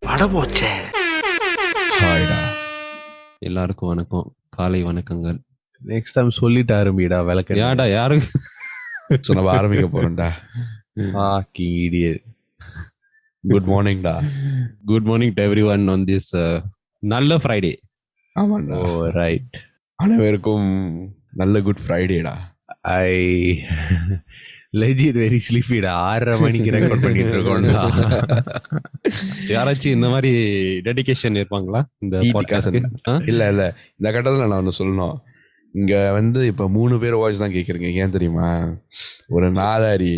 பட போச்சே. ஹாய்டா, எல்லாருக்கும் வணக்கம், காலை வணக்கங்கள். நெக்ஸ்ட் டைம் சொல்லிட்டு ஆரம்பிடா விளக்க. யாடா யாரு நம்ம ஆரம்பிக்க போறோம்டா. இடியட். குட் மார்னிங்டா. Good morning to everyone on this நல்ல ஃப்ரைடே. ஆமாண்டா. Oh right. அனைவருக்கும் நல்ல குட் ஃப்ரைடேடா. ஐ லெஜிட் வெரி ஸ்லீப்பிடா. 6:30 மணிக்கு ரெக்கார்ட் பண்ணிட்டு இருக்கோம்டா. யாராச்சும் இந்த மாதிரி டெடிகேஷன் இருப்பாங்களா இந்த பாட்காஸ்ட்க்கு? இல்ல இந்த கட்டத்துல நான் ஒன்று சொல்லணும். இங்க வந்து இப்ப 3 பேர் வாய்ஸ் தான் கேக்குறீங்க. ஏன் தெரியுமா? ஒரு நாதாரி,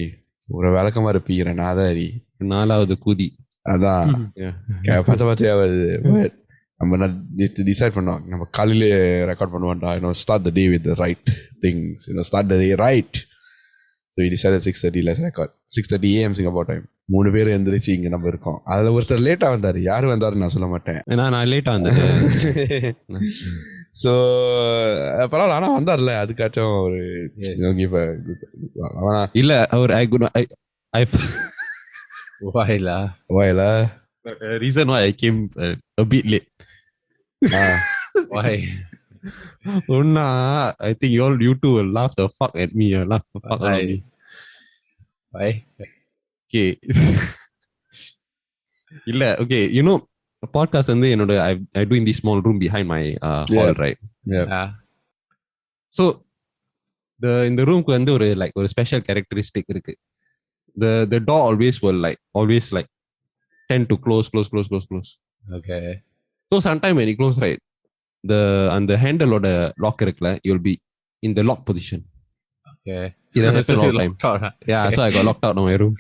ஒரு விளக்கமா இருப்பீங்கிற நாதாரி, 4வது கூதி. அதான் பச்சை நம்ம டிசைட் பண்ணோம். நம்ம காலையிலே ரெக்கார்ட் பண்ணுவோம்டா. Start the day with the right things. Start the day right. So இது decide 6:30 record. 6:30 AM Singapore time. 3 பேர் எழுந்திரிச்சு இங்க நம்ம இருக்கோம். அதுல ஒருத்தர் லேட்டா வந்தாரு. யாரு வந்தாரு நான் சொல்ல மாட்டேன். நான் லேட்டா வந்தேன். ஸோ பரவாயில்ல, ஆனா வந்தார்ல, அதுக்காச்சும் ஒரு இல்ல அவர் வாயிலா reason why I came a bit late. Why? Unna, I think you two will laugh the fuck at me. Laugh the fuck at me. Why? Okay. இல்ல, okay, you know, podcast வந்து என்னோட I do in this small room behind my hall, right? Yeah. So in the room வந்து ஒரு special characteristic இருக்கு. The door always tend to close. Okay. So sometime when you close, right, the handle or the lock இருக்குல, you'll be in the lock position. Okay. It happens all the time. Yeah, so I got locked out of my room.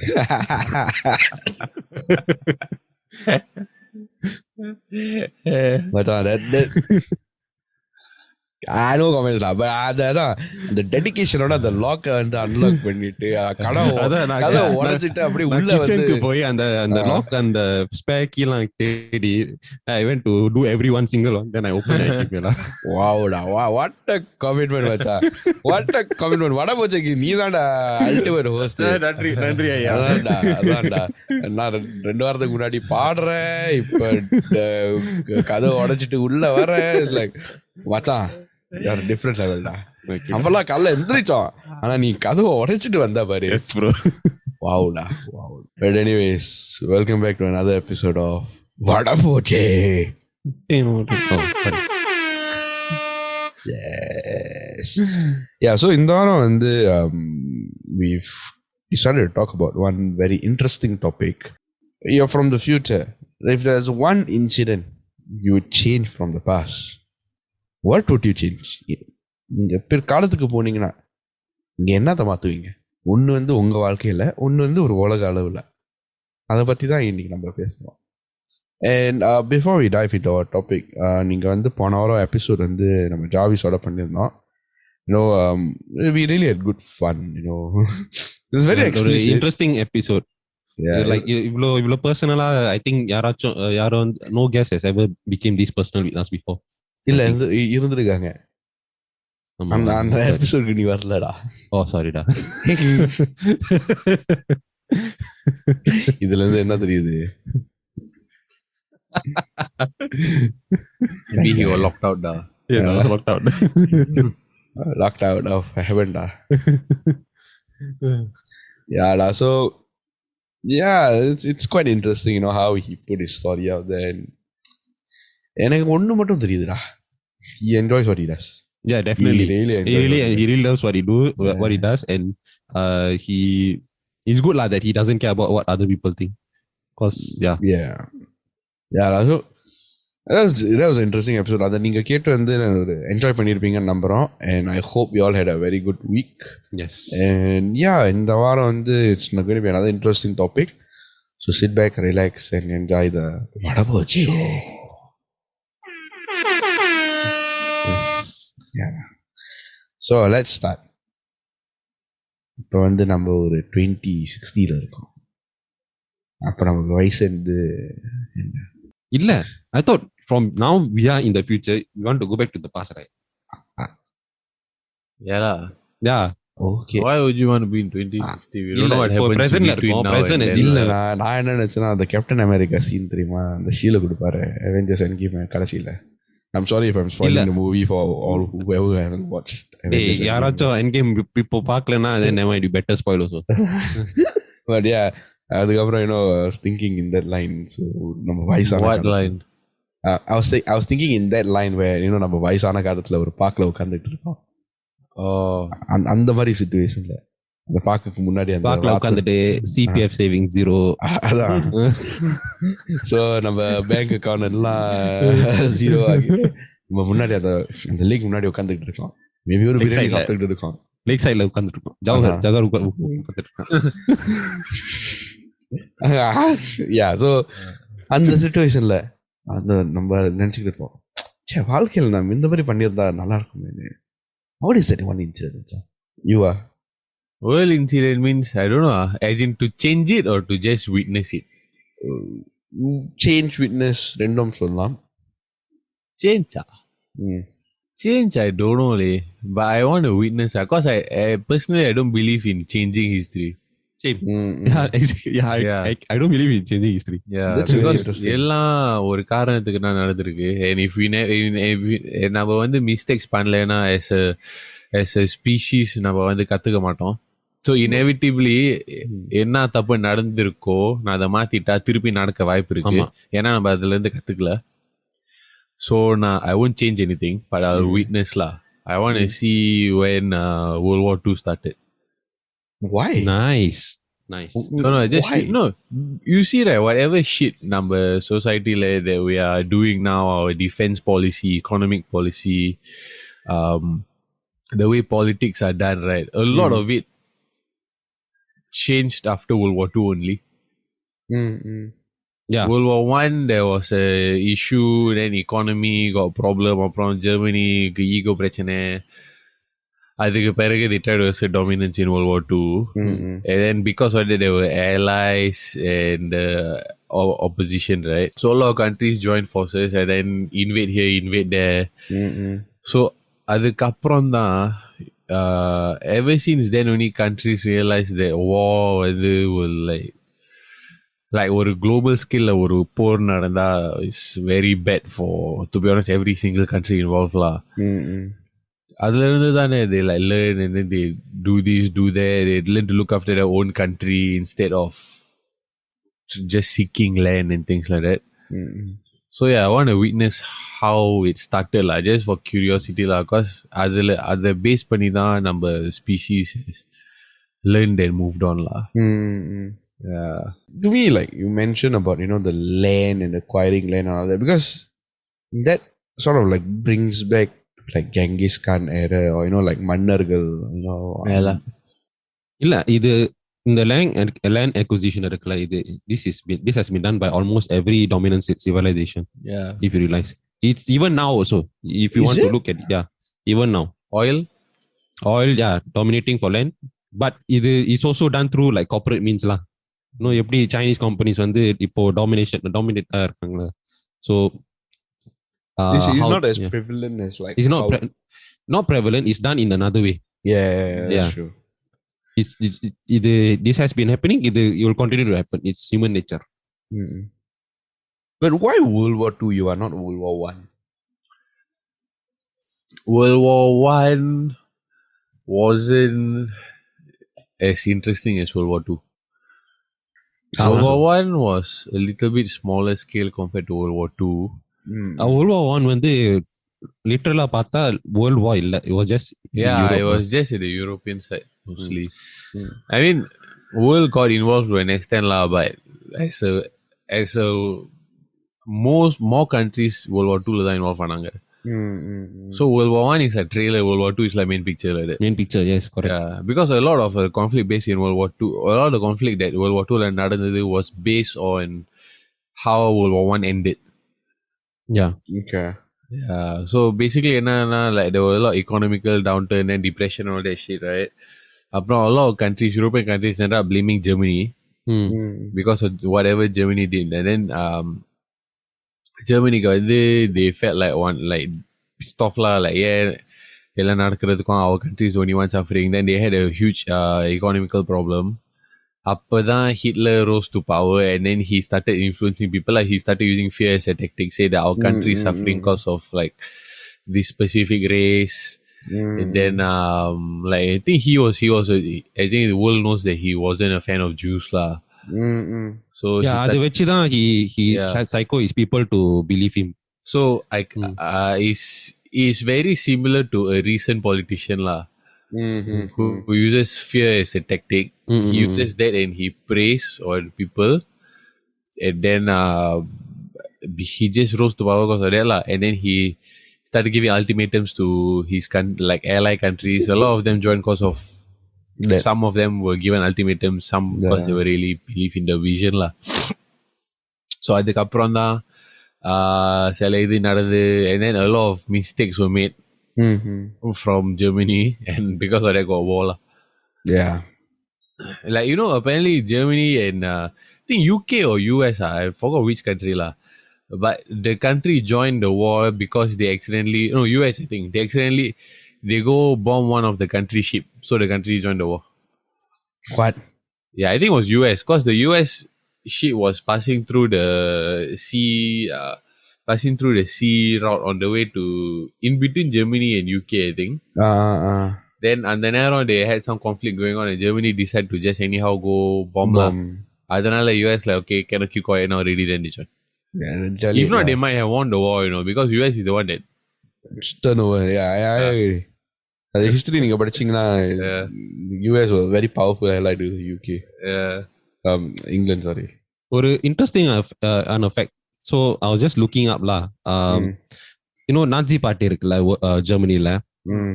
But that I know comments lah, but அதான் அந்த டெடிகேஷனோட அந்த lock வந்து unlock பண்ணிட்டு கதவை உடைச்சிட்டு அப்படியே உள்ள வந்து போய் அந்த லாக் அந்த ஸ்பேர் கீலாம் தேடி I went to do every one single one, then I opened it. வாவ்டா, what a commitment மச்சா, what a commitment. வட போச்சேக்கு நீதான்டா அல்டிமேட் ஹோஸ்ட். நன்றி ஐயா. அதான்டா நான் 2 வாரத்துக்கு முன்னாடி பாடுறேன், இப்ப கதவை உடைச்சிட்டு உள்ள வரேன். லைக் மச்சான், யார் டிஃபரெண்ட் லெவல்டா. நம்மலாம் காலைல எந்திரிச்சோம், ஆனா நீ கதவை உடைச்சிட்டு வந்தா பாரு. Yes bro. Wow. But anyways, welcome back to another episode of Vada Poche. Sorry. Yes. Yeah, so இந்த வாரம் வந்து we've decided to talk about one very interesting topic. You're from the future. If there's one incident you would change from the past, what would you change? நீங்க பிற்காலத்துக்கு போனீங்கன்னா நீங்க என்னத்தை மாத்துவீங்க? ஒன்று வந்து உங்க வாழ்க்கையில, ஒன்று வந்து ஒரு உலக அளவில். அதை பற்றி தான் இன்னைக்கு நம்ம பேசுவோம். And before we dive into our topic, நீங்கள் வந்து போன வாரம் எபிசோட் வந்து நம்ம ஜாவிஸோட பண்ணியிருந்தோம். We really had good fun, It was very interesting episode. Yeah, like இவ்ளோ personal, I think யாரும் no guest has ever became this personal with us before. இல்ல இருந்திருக்காங்க. அந்த எபிசோடுக்கு நீ வரலடா. ஓ சாரிடா. இதுல இருந்து என்ன தெரியுது? Maybe he was locked out da. Yeah, I was locked out. Locked out of heaven da. Yeah da. So yeah, it's quite interesting, how he put his story out there. எனக்கு ஒண்ணு மட்டும் தெரியுதுடா. He enjoys what he does. Yeah, definitely. He really loves what he does, and he's good that he doesn't care about what other people think. Cause yeah. So that was an interesting episode. அதை நீங்க கேட்டு வந்து enjoy பண்ணிருப்பீங்கன்னு நம்புறோம். And I hope you all had a very good week. Yes. And yeah, இந்த வாரம் வந்து it's going to be another interesting topic. So sit back, relax, and enjoy the Vada Poche show. Yeah. So let's start. இப்போ வந்து நம்ம ஒரு 2060 இருக்கோம். அப்போ நமக்கு வயசு வந்து இல்ல, I thought from now we are in the future, we want to go back to the past, right? Yeah. Okay. Why would you want to be in 2060? We don't இல்ல, know what இப்போ happens present ல between இருக்கோம், now present and then. இல்ல இல்ல. நான் என்ன நினைச்சேன்னா அந்த கேப்டன் அமெரிக்கா சீன் தெரியுமா, அந்த ஷீல கொடுப்பாரு அவெஞ்சர்ஸ் எண்ட் கேம் கடைசியில. I'm sorry if I'm spoiling the movie for all whoever haven't watched Avengers Endgame. யாராச்சும் Endgame இப்போ பார்க்கலன்னா then never mind, you better spoil also. But yeah, அதுக்கப்புறம் I was thinking in that line. So நம்ம வயசான What line? I was thinking in that line where நம்ம வயசான காலத்துல ஒரு பார்க்ல உட்கார்ந்துட்டு இருக்கோம். Oh. அந்த மாதிரி சிச்சுவேஷன்ல அந்த பார்க்குக்கு முன்னாடி அந்த பார்க்கல உட்காந்துட்டு CPF saving 0. அதான். ஸோ நம்ம பேங்க் அக்கௌண்ட் எல்லாம் 0 ஆகி நம்ம முன்னாடி அந்த லீக் முன்னாடி உட்காந்துக்கிட்டு இருக்கோம். மேபி ஒரு பிரியாணி சாப்பிட்டுக்கிட்டு இருக்கோம். லேக் சைட்ல உட்காந்துட்டு இருக்கோம். ஜவஹர் உட்காந்துட்டு இருக்கோம். யா, ஸோ அந்த சிச்சுவேஷன்ல நம்ம நினைச்சுக்கிட்டு இருப்போம், சே வாழ்க்கையில் நம்ம இந்த மாதிரி பண்ணியிருந்தா நல்லா இருக்குமே. What is that one incident? Yuva? Well, incident means, I don't know, as in to change it or to just witness it? Change, witness, ரெண்டும் சொல்லலாம். Change? Change, I don't know, but I want to witness. Because I personally, I don't believe in changing history. Same. I don't believe in changing history. Yeah, That's very because interesting. எல்லாம் ஒரு காரணத்துக்கு தான் நடந்திருக்கு. And if we நம்ம வந்து mistakes பண்ணலைன்னா as a species நம்ம வந்து கத்துக்க மாட்டோம். ஸோ இனெவிட்டிவ்லி என்ன தப்பு நடந்திருக்கோ நான் அதை மாத்திட்டா திருப்பி நடக்க வாய்ப்பு இருக்கு. ஏன்னா நம்ம அதுல இருந்து கத்துக்கல. So I won't change anything, but I'll witness lah. I want to see when World War II started. Why? Nice. No, you see, right, whatever shit number society that we are doing now, our defense policy, economic policy, the way politics are done, right, a lot of it changed after World War II only. Yeah. World War One, there was a issue, then economy got problem, from Germany ego பிரச்சனை. அதுக்கு பிறகு they tried to assert dominance in World War II. And then because of that, there were allies and opposition, right? So a lot of countries joined forces and then invade here, invade there. So அதுக்கப்புறம் தான் ever since then only countries realized that war will like ஒரு global scale ஒரு போர் நடந்தா is very bad for, to be honest, every single country involved lah. அதுல இருந்து தானே they like learn and then they do this, do that. They learn to look after their own country instead of just seeking land and things like that. So yeah, I want to witness how it started lah, just for curiosity lah, because அதை base பண்ணி தான் நம்ம species learned and moved on lah. Yeah. To me, like you mentioned about the land and acquiring land and all that, because that sort of like brings back like Genghis Khan era, or like மன்னர்கள், இல்ல இது இந்த land acquisition இருக்குல்ல, this has been done by almost every dominant civilization. Yeah. If you realize, it's even now also, if you want to look at it, yeah, even now oil, yeah, dominating for land, but இது is also done through like corporate means lah. எப்படி Chinese companies வந்து இப்போ dominate இருக்காங்களா. So this is not as prevalent as like it's not prevalent, it's done in another way. Yeah. True. This has been happening, it will continue to happen. It's human nature. But why World War II? You are not World War One. World War One wasn't as interesting as World War II. World War One was a little bit smaller scale compared to World War II. World War One வந்து லிட்டரலா பார்த்தா world war இல்ல, it was just it was just in the European side mostly. I mean, world got involved to an extent lah, but as a more countries World War II la தான் involved பண்ணாங்க. So World War One is a trailer, World War II is like main picture like that. Main picture, yes, correct. Yeah, because a lot of conflict based in World War II, a lot of the conflict that World War II la நடந்தது was based on how World War One ended. Yeah. Okay. Yeah, so basically enna like there was a lot of economical downturn and depression and all that shit, right? Apart a lot of countries, European countries, ended up blaming Germany because of whatever Germany did, and then Germany got they felt like pissed off lah, like எல்லாம் நடக்கிறதுக்கும் our country is the only one suffering. Then they had a huge economical problem. அப்பதான் Hitler rose to power and then he started influencing people. Like he started using fear as a tactic, say that our country is suffering because of like this specific race. And then like I think he was I think the world knows that he wasn't a fan of Jews lah. So அது வச்சுதான் he psycho his people to believe him. So is very similar to a recent politician lah. Who uses fear as a tactic. He uses that and he preys on people, and then he just rose to power because of that lah. And then he started giving ultimatums to his like ally countries. A lot of them joined because of that. Some of them were given ultimatums, some because they were really believe in the vision lah. So அதுக்கப்புறம் தான் சில இது நடந்து, and then a lot of mistakes were made from Germany, and because of that got war lah. Yeah. Like, you know, apparently Germany and I think UK or US, I forgot which country lah. But the country joined the war because they accidentally, no, US I think, they go bomb one of the country ship. So the country joined the war. What? Yeah, I think it was US, because the US ship was passing through the sea route on the way to, in between Germany and UK, I think. Then அந்த நேரம் they had some conflict going on and Germany decided to just anyhow go bomb lah. அதனால US like, okay, cannot keep quiet now, ready, then they join. If not, they might have won the war, you know, because US is the one that turn over. I agree. The history நீங்க படிச்சீங்கன்னா US was very powerful allied to UK. England, sorry. ஒரு interesting fact. So I was just looking up lah. You know, Nazi party இருக்குல்ல ஜெர்மனில,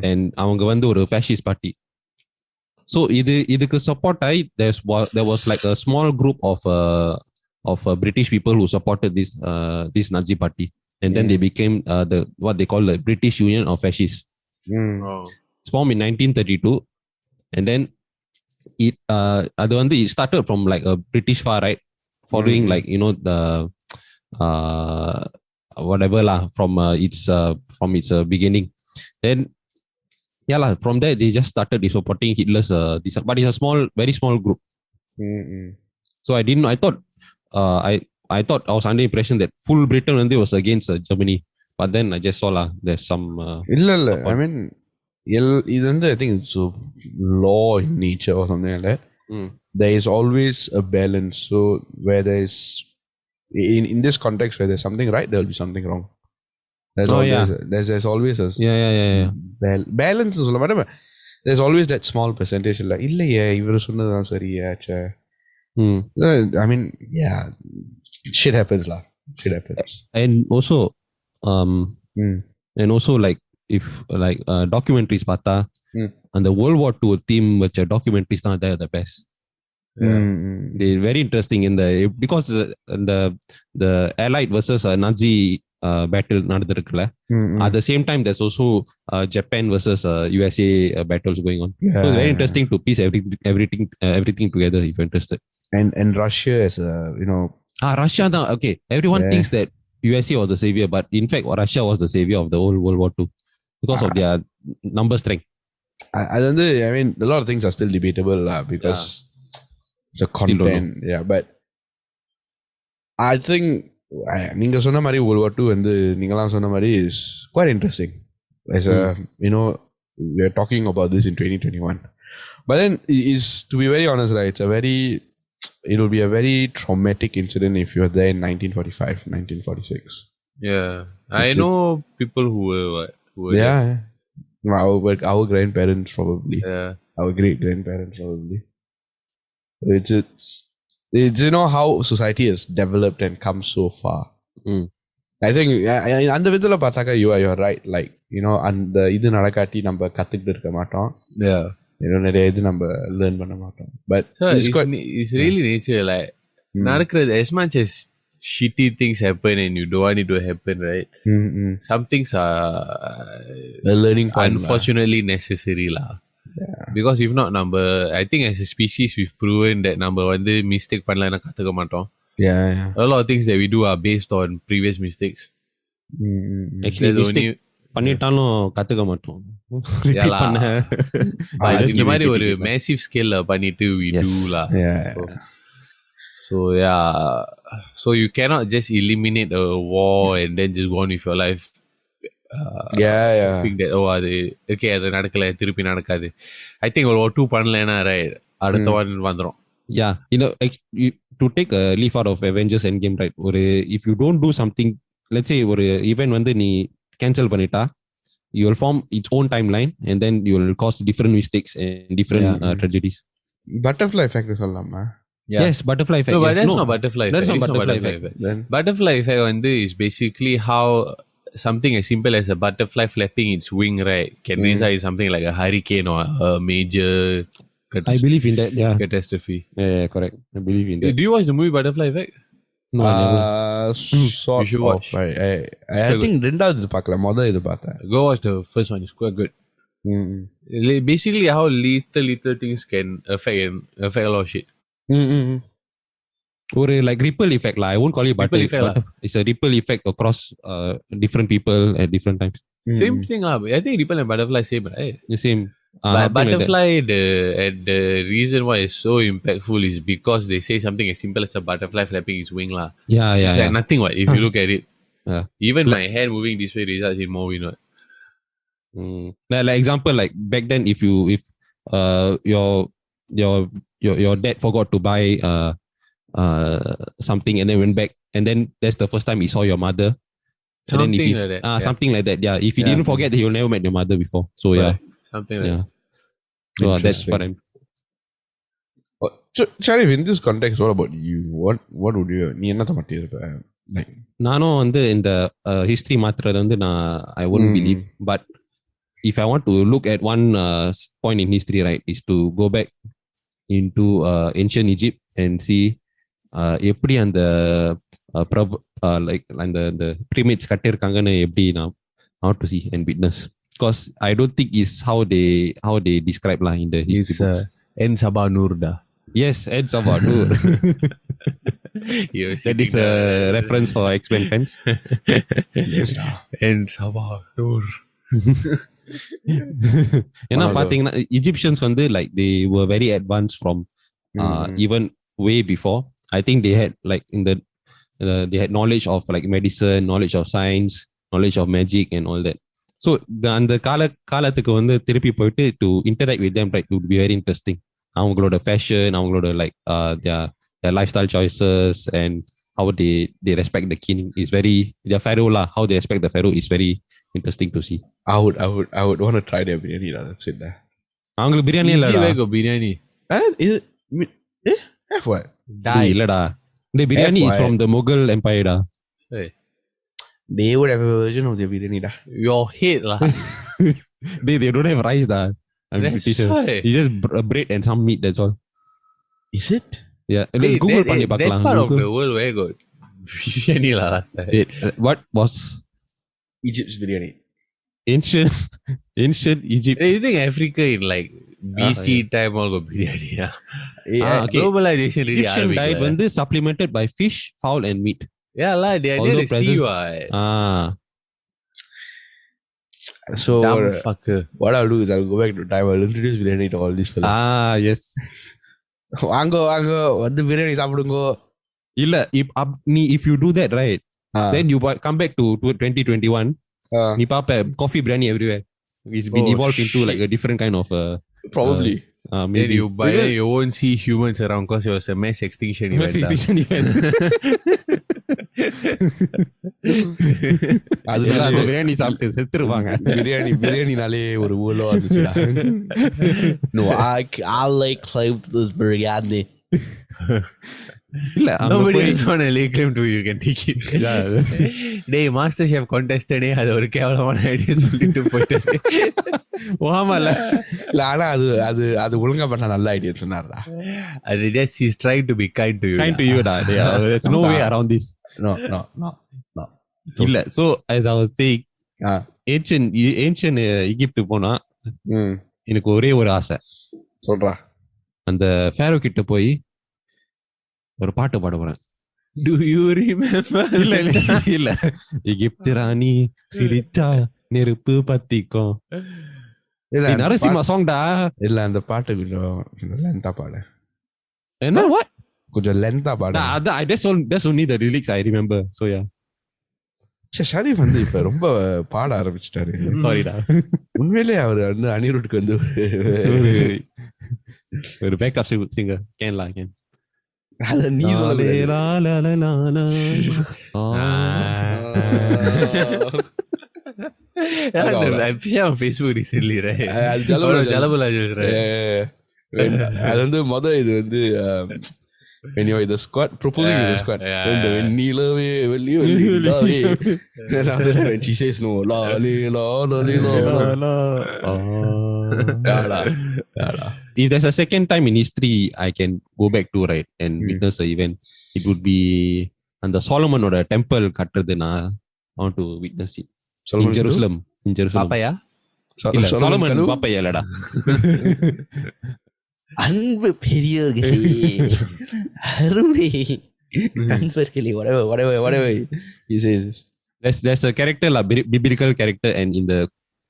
and அவங்க வந்து ஒரு fascist party. So இதுக்கு support ஆகி there was like a small group of British people who supported this Nazi party, and then they became the what they call the British Union of Fascists. It's formed in 1932, and then அது வந்து it started from like a British far right, following like, you know, the whatever lah from its beginning. Then yeah lah, from there they just started supporting Hitler's but it's a very small group. So I thought I was under the impression that full Britain was against Germany, but then I just saw lah there's some illa I mean இது வந்து I think it's a law in nature or something like that. There is always a balance. So where there is in this context where there's something right, there will be something wrong. There's always a balance சொல்ல மாட்டேன். There's always that small percentage like இல்லையே இவரு சொன்னதுதான் சரியாச்சே. I mean, yeah, shit happens lah. Shit happens. And also like if like documentaries பார்த்தா அந்த World War II theme வச்ச documentaries தான் the best. They're very interesting in because the Allied versus Nazi battle நடந்துருக்குல்ல. At the same time there's also Japan versus USA battles going on. So it's very interesting to piece everything together if you're interested. And Russia is you know, Russia now, okay, everyone thinks that USA was the savior, but in fact Russia was the savior of the whole World War II because of their number strength. I mean, a lot of things are still debatable because the content, but I think நீங்க சொன்ன மாதிரி World War II வந்து நீங்கலாம் சொன்ன மாதிரி is quite interesting as a you know, we are talking about this in 2021, but then is, to be very honest, right, it will be a very traumatic incident if you were there in 1945, 1946. I know people who were there. Our grandparents probably, our great grandparents probably. It's you know how society has developed and come so far. I think அந்த விதத்துல பார்த்தாக்கா you are right, like, you know, அந்த இது நடக்காட்டி நம்ம கத்துக்கிட்டு இருக்க மாட்டோம். You know, நிறைய இது நம்ம learn பண்ண மாட்டோம். But it's really nature, like நடக்கிறது, as much as shitty things happen and you don't want it to happen, right? Some things are a learning point, unfortunately necessary lah. Because if not, I think as a species we've proven that நம்ம வந்து mistake பண்ணலன்னா கத்துக்க மாட்டோம். A lot of things that we do are based on previous mistakes. Actually பண்ணிட்டாலும் கத்துக்க மாட்டோம். Yeah lah. இந்த மாதிரி ஒரு repeat. மேசிவ் ஸ்கேல்ல பண்ணிட்டு we Yes. do lah. Yeah. So yeah, so you cannot just eliminate a war and then just go on with your life. Yeah. Think that அது okay அது நடக்கல திருப்பி நடக்காது. I think World War 2 பண்ணலனா right அடுத்த one வந்துரும். Yeah, to take a leaf out of Avengers Endgame, right? Or if you don't do something, let's say ஒரு event வந்து நீ cancel பண்ணிட்டா, you will form its own timeline and then you will cause different mistakes and different tragedies. Butterfly effect சொல்லலாமா? Yeah. Yes, butterfly effect. No, but that's not butterfly effect. That's not butterfly effect. Then Butterfly effect is basically how something as simple as a butterfly flapping its wing, right, can result in something like a hurricane or a major I believe in that. Yeah. catastrophe. Yeah, correct. I believe in that. Do you watch the movie Butterfly Effect? No, I never. sort You should of. watch. I think ரெண்டாவது இது பார்க்கல, முதல் இது பார்த்தேன். Go watch the first one. It's quite good. Basically, how little things can affect a lot of shit. Or like ripple effect lah. I won't call it Ripple butterfly effect effect. It's a ripple effect across different people at different times. Same thing lah. I think Ripple and Butterfly same, right? The same. But Butterfly, the reason why it's so impactful is because they say something as simple as a butterfly flapping its wing lah. Yeah. Like nothing what if you look at it. Yeah. Even my hand moving this way results in more wind. Like example, like back then, if your dad forgot to buy something and then went back, and then that's the first time he saw your mother. Something like that. Something like that. Yeah. If he didn't forget, he will never met your mother before. So yeah. Something like that. So that's what I'm. So, Sharif, in this context, what about you? What would you? நீ என்னத்த மாத்திருப்ப? Like நானும் வந்து இந்த history மாத்துறது வந்து I wouldn't believe, but if I want to look at one point in history, right, is to go back into ancient Egypt and see எப்படி அந்த like அந்த pyramids கட்டிருக்காங்கன்னு எப்படி நான் I want to see and witness, because I don't think is how they describe lah in the history books. En Sabah Nur da. Yes, En Sabah Nur. That is a reference for X-Men fans. yes, En Sabah Nur. ஏன்னா பாத்தீங்கன்னா Egyptians வந்து like they were very advanced from even way before. I think they had like they had knowledge of like medicine, knowledge of science, knowledge of magic and all that. So அந்த காலத்துக்கு வந்து திருப்பி போயிட்டு to interact with them, right, would be very interesting. அவங்களோட fashion, அவங்களோட like their lifestyle choices and how they respect the king is very, their pharaoh lah, how they respect the pharaoh is very interesting to see. I would want to try their biryani lah. That's it lah. அவங்களுக்கு பிரியாணி இல்லடா. biryani. Have what? இல்லடா. The biryani is from the Mughal Empire da. Hey. They would have a version of their biryani da. Your head lah. They don't have rice da. I'm pretty sure. It's just bread and some meat, that's all. Is it? Yeah. Google பண்ணி பார்க்கலாம். That part of the world where got biryani lah last time. What was Egypt's biryani? Ancient Egypt. You think Africa in like BC time all got biryani? Yeah. Okay. Globalization really Egyptian diet வந்து supplemented by fish, fowl and meat. Yeah lah, they are near the sea what. So fucker. what I'll do is I'll go back to time. I'll introduce biryani to all these fellas. Yes. வாங்க வந்து பிரியாணி சாப்பிடுங்க. இல்ல if you do that, right, then you come back to 2021, நீ பாப்ப coffee biryani everywhere. It's been evolved into like a different kind of probably maybe you won't see humans around because it was a mass extinction event. அதனால பிரியாணி சாப்பிட்டு செத்துருவாங்க. பிரியாணினாலே ஒரு ஊழோ இருந்துச்சுடா. No, I like claim to this biryani. இல்ல nobody is on a lay claim to you can take it. டேய் master chef கான்டெஸ்டனே அது ஒரு கேவலமான idea சொல்லிட்டு போயிட்டு. ஓமால இல்ல ஆனா அது ஒழுங்கா பண்ண நல்ல ஐடியா சொன்னார்டா. அது just he's trying to be kind to you da. There's no way around this. No. இல்ல so as I was saying, ancient Egypt போனா எனக்கு ஒரே ஒரு ஆசை. சொல்றா. அந்த ஃபேரோ கிட்ட போய் ஒரு பாட்டு பாட போறேன். Do you remember? இல்ல எகிப்து ராணி சிரிச்சா நெருப்பு பத்திக்கும். இல்ல அந்த நரசிம்மா சாங் டா. இல்ல அந்த பாட்டு கொஞ்சம் லென்த்தா பாடு. என்ன what? கொஞ்சம் லென்த்தா பாடு. That's only the lyrics I remember. So yeah. Sharif வந்து இப்ப ரொம்ப பாட ஆரம்பிச்சிட்டாரு. சாரிடா. உண்மையிலே அவர் வந்து அனிருட்டுக்கு வந்து ஒரு பேக்கப் சிங்கர். கேன். அத நீ சொல்ல. I'm on Facebook recently, right? Jalabala. அது வந்து இது வந்து when you're in the squad, proposing in the squad. When நீலவே வெள்ளி வெள்ளிவே. Then after that when she says no, la la. If there's a second time in history I can go back to, right, and witness the event, it would be அந்த சோலமனோட temple கட்டுறதுனா I want to witness it. In Jerusalem. Pappaiah? இல்ல Solomon Pappaiah இல்லடா. அன்பு பெரியோர்களே, அருமை நண்பர்களே, whatever he says. There's a character la, biblical character, and in the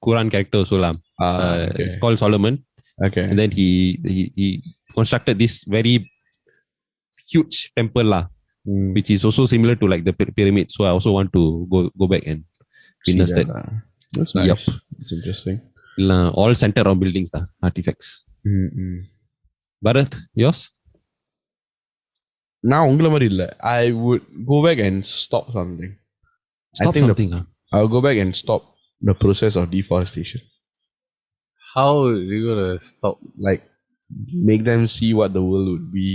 Quran character also la. Okay. It's called Solomon. Okay. And then he constructed this very huge temple la, which is also similar to like the pyramid. So I also want to go back and witness that. That's nice. Yep. It's interesting. All centered on buildings la, artifacts. Bharath, yours? நான் உங்கள மாதிரி இல்ல. I would go back and stop something. I will go back and stop the process of deforestation. How are you gonna stop? Like, make them see what the world would be.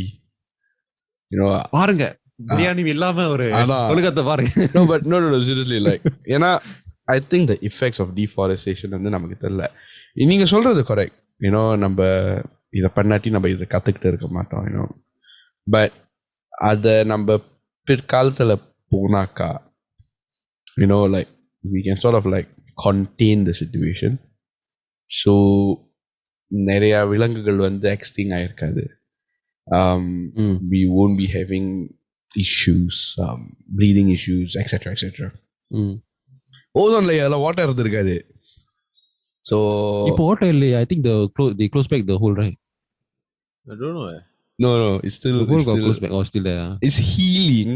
You know. பாருங்க பிரியாணி இல்லாம ஒரு கொல்கத்தா பாருங்க. No, but no, seriously, like, ஏன்னா I think the effects of deforestation வந்து நமக்கு தெரியல. நீங்க சொல்றது correct. You know, நம்ம இதை பண்ணாட்டி நம்ம இதை கற்றுக்கிட்டு இருக்க மாட்டோம், you know. But அதை நம்ம பிற்காலத்தில் போனாக்கா, you know, like, we can sort of like contain the situation. So நிறைய விலங்குகள் வந்து எக்ஸ்டிங் ஆயிருக்காது. We won't be having issues, breathing issues, etc. Ozone லேயர்ல வாட்டர் இருந்திருக்காது. So இப்போ வாட்டர் இல்லையா? I think they close back the hole, right? I don't know. No, it's still the hole got closed back or still there. It's healing,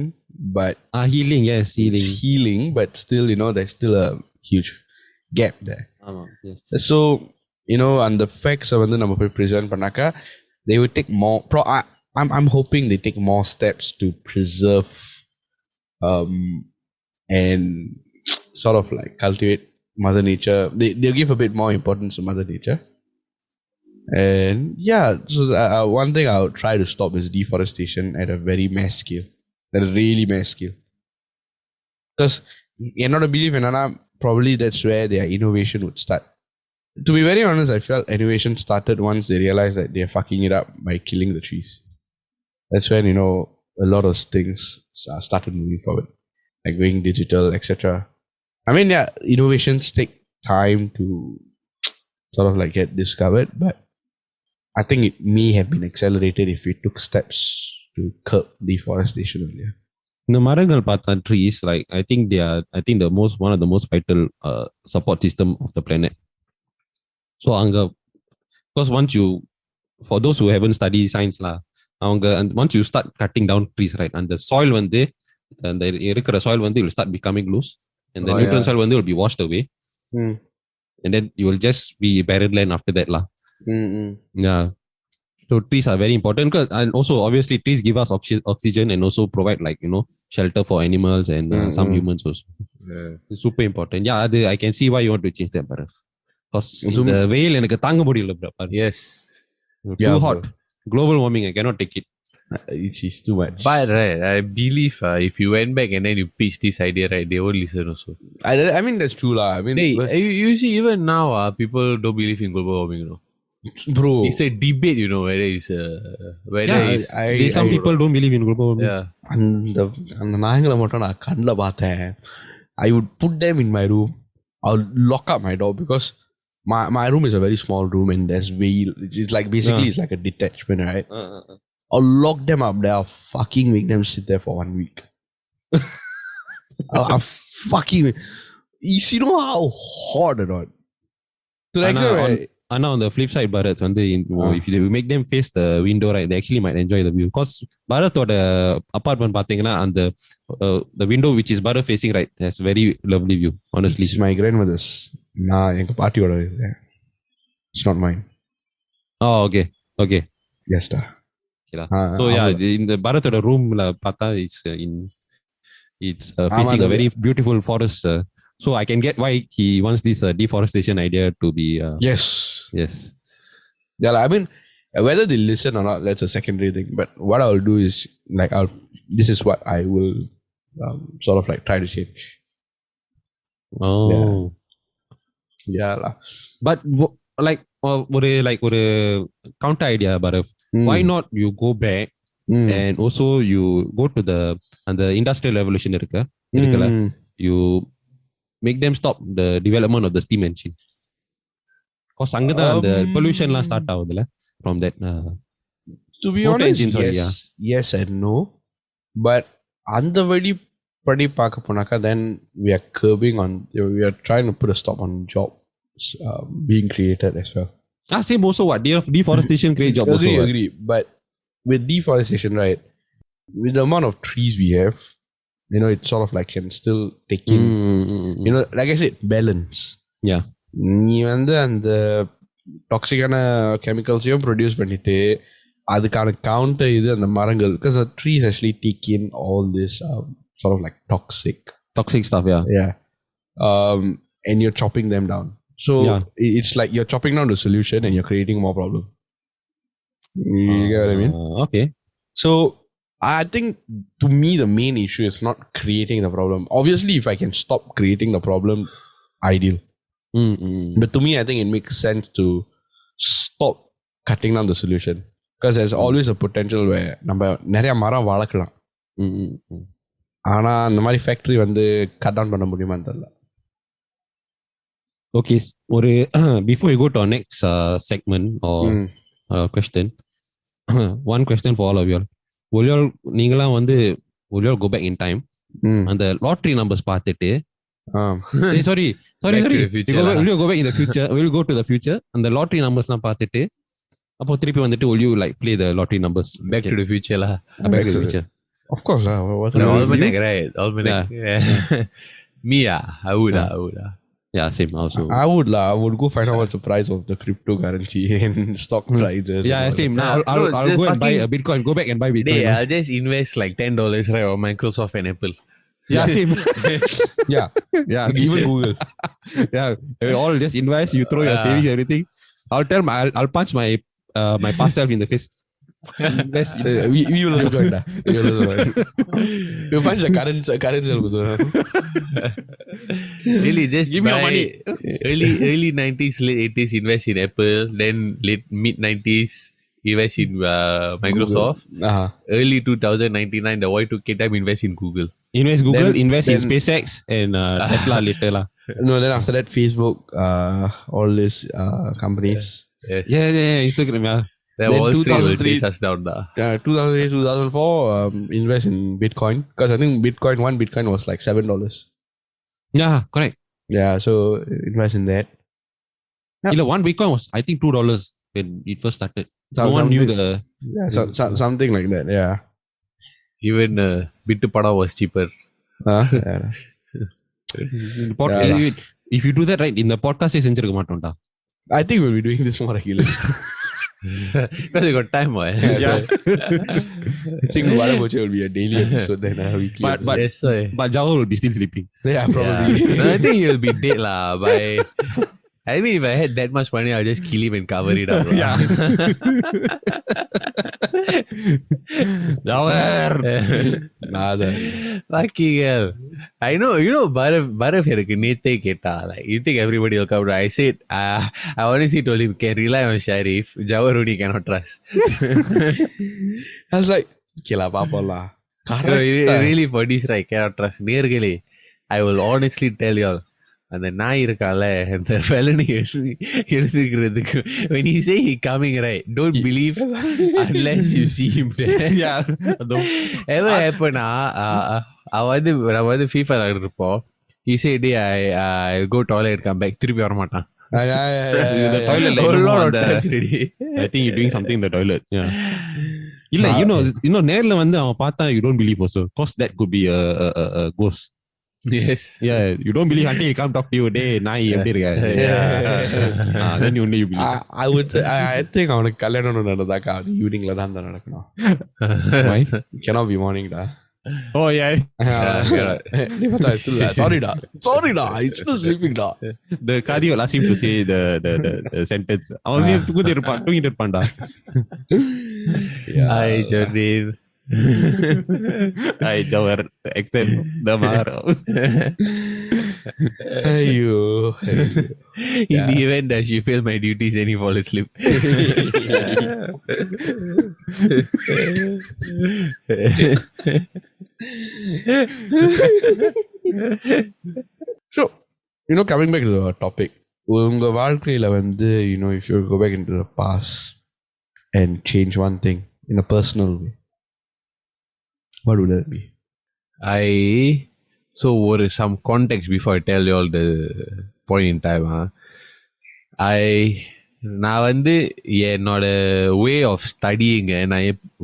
but healing, yes, healing. It's healing, but still, you know, there's still a huge gap there. Yes. So, you know, and the facts வந்து நம்ம போய் present பண்ணாக்கா, they will take more. I'm hoping they take more steps to preserve and sort of like cultivate Mother Nature. They'll give a bit more importance to Mother Nature. And yeah, so one thing I would try to stop is deforestation at a very mass scale, at a really mass scale. Because என்னோட belief என்னன்னா, probably that's where their innovation would start. To be very honest, I felt innovation started once they realized that they're fucking it up by killing the trees. That's when, you know, a lot of things started moving forward, like going digital, etc. I mean, yeah, innovations take time to sort of like get discovered, but I think it may have been accelerated if we took steps to curb deforestation earlier. இந்த மரங்கள் பார்த்தா trees, like I think the one of the most vital support system of the planet. So அங்க, because for those who haven't studied science lah, once you start cutting down trees, right, and the soil வந்து அந்த இருக்கிற soil வந்து will start becoming loose, and the nutrient soil வந்து will be washed away, and then you will just be barren land after that lah. Yeah. So trees are very important, and also obviously trees give us oxygen and also provide, like, you know, shelter for animals and some humans also. It's super important. Yeah, I can see why you want to change that, Bharath. Because the veil எனக்கு தாங்க முடியல bro. Yes. Too hot. Global warming, I cannot take it. It's too much. But right, I believe if you went back and then you pitch this idea, right, they won't listen also. I mean, that's true lah. I mean, you see, even now, people don't believe in global warming, you know. Bro, it's a debate, you know, whether it's some people don't believe in global warming. Yeah. அந்த நாயங்களை மட்டும் நான் கண்ணில் பார்த்தேன். I would put them in my room. I'll lock up my door because my room is a very small room and there's veil. It's like basically it's like a detachment, right? I'll lock them up there. I'll fucking make them sit there for 1 week. I'll fucking you know how hard or not? So the extent where ஆனா on the flip side, Bharat வந்து if you make them face the window, right, they actually might enjoy the view. Because Bharatோட apartment பாத்தீங்கன்னா அந்த the window which is Bharat facing, right, has very lovely view. Honestly, it's my grandmother's. நான் எங்க பாட்டியோட. It's not mine. Oh, okay. Yes, da. So yeah, in the Bharatோட roomல பார்த்தா it's facing a very beautiful forest. So I can get why he wants this deforestation idea to be. Yes. Yeah, I mean, whether they listen or not, that's a secondary thing. But what I'll do is like, this is what I will sort of like try to change. Oh. Yeah lah. But like ஒரு counter idea, Bharat. Why not you go back and also you go to the industrial revolution இருக்குல்ல, you make them stop the development of the steam engine. Because அங்கதான் அந்த pollution எல்லாம் start ஆகுதுல from that. To be honest, yes and no. But அந்த வழி படி பார்க்க போனாக்கா, then we are curbing on, we are trying to put a stop on jobs being created as well. Same also what deforestation create jobs also. Agree. But with deforestation, right, with the amount of trees we have, you know, it sort of like can still take in, you know, like I said, balance. Yeah. நீ வந்து அந்த டாக்ஸிக்கான கெமிக்கல்ஸையும் produce பண்ணிட்டு அதுக்கான counter இது அந்த மரங்கள், because the trees actually take in all this sort of like toxic stuff. Yeah. And you're chopping them down. So it's like you're chopping down the solution and you're creating more problem. You get what I mean? Okay. So I think to me the main issue is not creating the problem. Obviously, if I can stop creating the problem, ideal. But to me, I think it makes sense to stop cutting down the solution, because there's always a potential where நம்ம நிறைய மரம் வளர்க்கலாம். ஆனா அந்த மாதிரி factory வந்து cut down பண்ண முடியுமான்னு தெரியல. Okay, before we go to our next segment or question, one question for all of you all. Will you all நீங்களாம் வந்து will you all go back in time அந்த lottery numbers பார்த்துட்டு sorry will you go back in the future, will you go to the future அந்த lottery numbers எல்லாம் பார்த்துட்டு அப்போ திருப்பி வந்துட்டு will you like play the lottery numbers back to the future lah? Back to the future, of course. Almanac, right? Almanac. Me I would. Yeah, same also. I would go find out what's the price of the cryptocurrency and stock prices. Yeah, same. Now I'll go and buy a Bitcoin. Go back and buy Bitcoin. Yeah, I'll just invest like $10, right, on Microsoft and Apple. Yeah, same. Yeah. Even Google. Yeah, all just invest. You throw your savings, everything. I'll punch my past self in the face. We will also join that. We'll punch the current self also. Really, just give me your money. Early 90s, late 80s, invest in Apple. Then mid 90s, invest in Microsoft. Early 2099, the Y2K time, invest in Google. Invest in SpaceX and Tesla later lah. No, then after that, Facebook, all these companies. Yes. Yeah, Instagram, yeah. Then Wall Street will chase us down. 2003, 2004, invest in Bitcoin. Because I think one Bitcoin was like $7. Yeah, correct. Yeah, so invest in that. One Bitcoin was, I think, $2 when it first started. No one knew the... Yeah, something like that, yeah. Even Bitpada was cheaper. If you do that right, in the podcast, செஞ்சிருக்க மாட்டோம்டா. I think we'll be doing this more regularly. Because we got time, right? Yeah. I think Bharath will be a daily episode then, weekly. But Jao will be still sleeping. Yeah, probably. Yeah. No, I think he'll be dead lah. I mean, if I had that much money, I'll just kill him and cover it up. Yeah. Fucking hell. I know, Bharath எனக்கு நேத்தே கேட்டா, like, you think everybody will come? I said, I honestly told him, can rely on Sharif. Jawarudi cannot trust. I was like, kila papola. Really, for this, right, cannot trust. Nearly, I will honestly tell y'all. அந்த நாய் இருக்கால அந்த felony எழுதுகிறதுக்கு when he say he coming, right, don't believe unless you see him there. Yeah. Ever happen நம்ம FIFA இருப்போம், he said, I go toilet, come back, திருப்பி வர மாட்டான். The toilet A lot of times already. I think you're doing something in the toilet. Yeah. இல்ல நேர்ல வந்து அவன் பார்த்தா you don't believe also, cause that could be a ghost. Yes. Yeah, you don't believe until he come talk to you. Day நாய் எப்படி இருக்க? Yeah. Then only you believe. I would say, I think அவனுக்கு கல்யாணம் நடந்தாக்கா ஈவினிங்ல தான் நடக்கணும். Why? Cannot be morning da. Oh yeah. Sorry da. I still sleeping da. The cardio will ask him to say the sentence. அவன் தூங்கிட்டு இருப்பான்டா. Hi Jordan. I Jawar extend the mar. Ayyo. In the event that she fail my duties and he fall asleep. So, coming back to the topic, உங்க வாழ்க்கையில வந்து, if you go back into the past and change one thing in a personal way, what would that be? So some context before I tell you all the point in time. நான் வந்து என்னோட way of studying,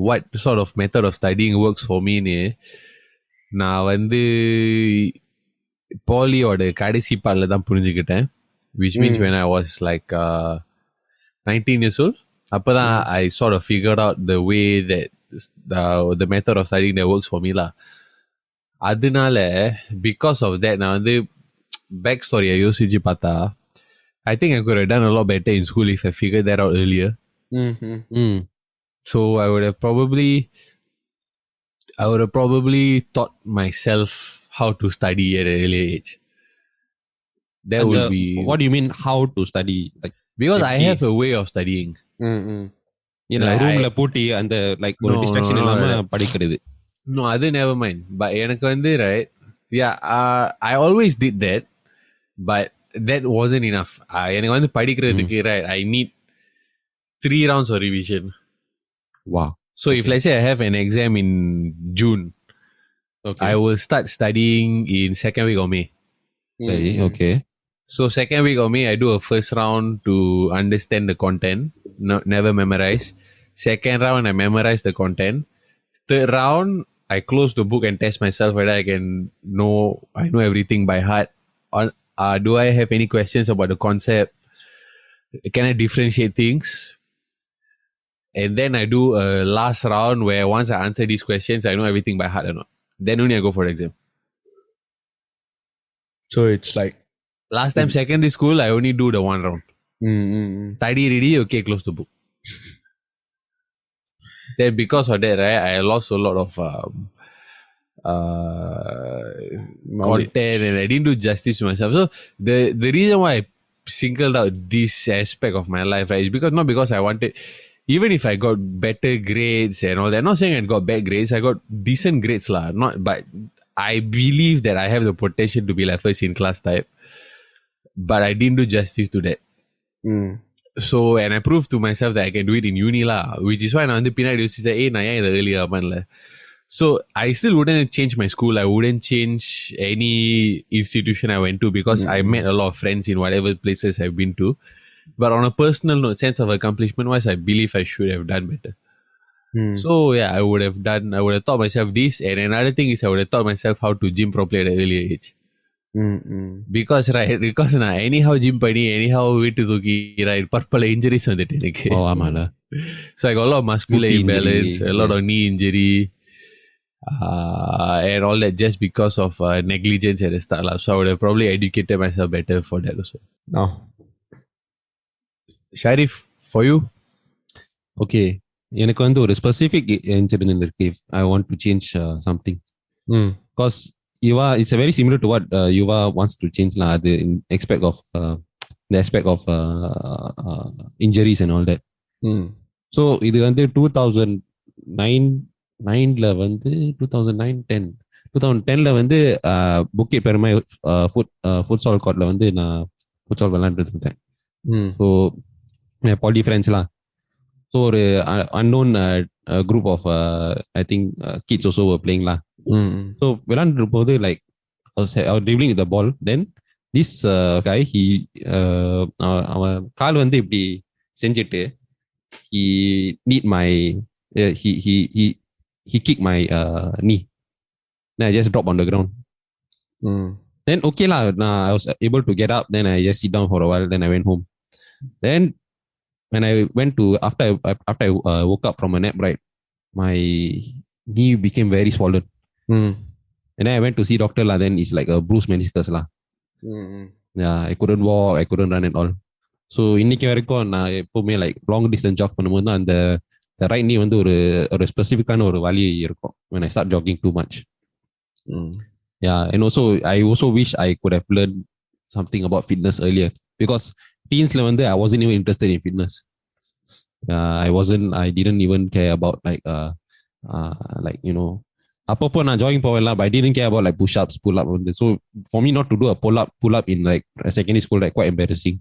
what sort of method of studying works for me னு நான் வந்து பாலியோட கடைசி பாடல தான் புரிஞ்சுக்கிட்டேன். Which means when I was like 19 years old, அப்பதான் I sort of figured out the way that the method of studying that works for me lah. அதனால because of that நான் வந்து back story யோசிச்சு பார்த்தா, I think I could have done a lot better in school if I figured that out earlier. So I would have probably taught myself how to study at an early age. That would be. What do you mean how to study? Like, because I have a way of studying. ரூம்ல பூட்டி அந்த like ஒரு distraction இல்லாம படிக்கிறது. No, அது never mind. But எனக்கு வந்து right, yeah, I always did that, but that wasn't enough. எனக்கு வந்து படிக்கிறதுக்கு right, I need 3 rounds of revision. Wow. So if let's say I have an exam in June, okay, I will start studying in second week of May. Okay. So second week of May, I do a first round to understand the content, never memorize. Second round, I memorize the content. Third round, I close the book and test myself whether I know everything by heart. Or do I have any questions about the concept? Can I differentiate things? And then I do a last round where once I answer these questions, I know everything by heart or not. Then only I go for the exam. So it's like last time secondary school, I only do the one round. Study ready, okay, close the book. Then because of that, right, I lost a lot of content and I didn't do justice to myself. So the reason why I singled out this aspect of my life, right, is not because I wanted, even if I got better grades and all that, I'm not saying I got bad grades, I got decent grades lah, but I believe that I have the potential to be like first in class type, but I didn't do justice to that. So, and I proved to myself that I can do it in uni lah, which is why நான் வந்து பின்னாடி யோசிச்சேன், நான் ஏன் இதை earlier பண்ணல. So, I still wouldn't change my school. I wouldn't change any institution I went to because I met a lot of friends in whatever places I've been to. But on a personal note, sense of accomplishment wise, I believe I should have done better. So, yeah, I would have taught myself this. And another thing is I would have taught myself how to gym properly at an early age. Because நான் anyhow gym பண்ணி anyhow weight தூக்கி right பற்பல injuries வந்துட்டு எனக்கு. So I got a lot of muscular imbalance, a lot of knee injury, and all that just because of negligence at the start lah. So I would have probably educated myself better for that also. No. Sharif, for you? Okay, எனக்கு வந்து ஒரு specific incident இருக்கு. I want to change something. Because Yuva, it's very similar to what Yuva wants to change lah. The aspect of injuries and all that. So இது வந்து 2009ல வந்து 2010ல வந்து புக்கெட் பெருமை futsal கோர்ட்ல வந்து நான் ஃபுட்சால் விளையாண்டுட்டு இருந்தேன். ஸோ பாலி ஃப்ரெண்ட்ஸ்லாம், ஸோ ஒரு unknown group of I think kids also were playing lah. So விளையாண்டுட்டு போது like I was dribbling with the ball. Then this guy, he அவன் கால் வந்து இப்படி செஞ்சுட்டு he need my he kicked my knee. Then I just dropped on the ground. Then okay lah, I was able to get up. Then I just sit down for a while. Then I went home. Then when I went to after I woke up from a nap, right, my knee became very swollen. And then I went to see doctor lah. Then it's like a bruised meniscus lah. Yeah, I couldn't walk, I couldn't run at all. So இன்னைக்கு வரைக்கும் நான் எப்பவுமே like long distance jog பண்ணும்போது தான் அந்த right knee வந்து ஒரு ஸ்பெசிஃபிக்கான ஒரு வலி இருக்கும் when I start jogging too much. Yeah, and also I also wish I could have learned something about fitness earlier because teensல வந்து I wasn't even interested in fitness. I didn't even care about like you know அப்பப்போ நான் jogging போவேன்லாம், but I didn't care about like push-ups, pull-up. So for me not to do a pull-up in like secondary school, like quite embarrassing.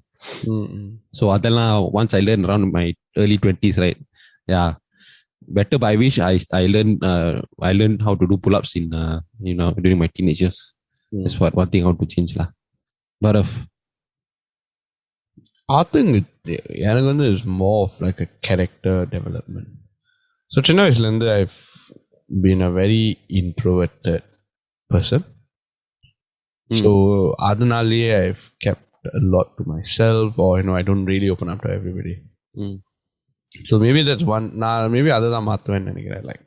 So அதெல்லாம் once I learned around my early 20s, right? Yeah, better. But I wish I learned how to do pull-ups in during my teenage years. That's one thing I want to change lah. Bharath, I think எனக்கு வந்து is more of like a character development. So சின்ன வயசுல இருந்து I've been a very introverted person. So adunaliye I've kept a lot to myself, or I don't really open up to everybody. So maybe that's one. Maybe other than maathuven nenikiren, like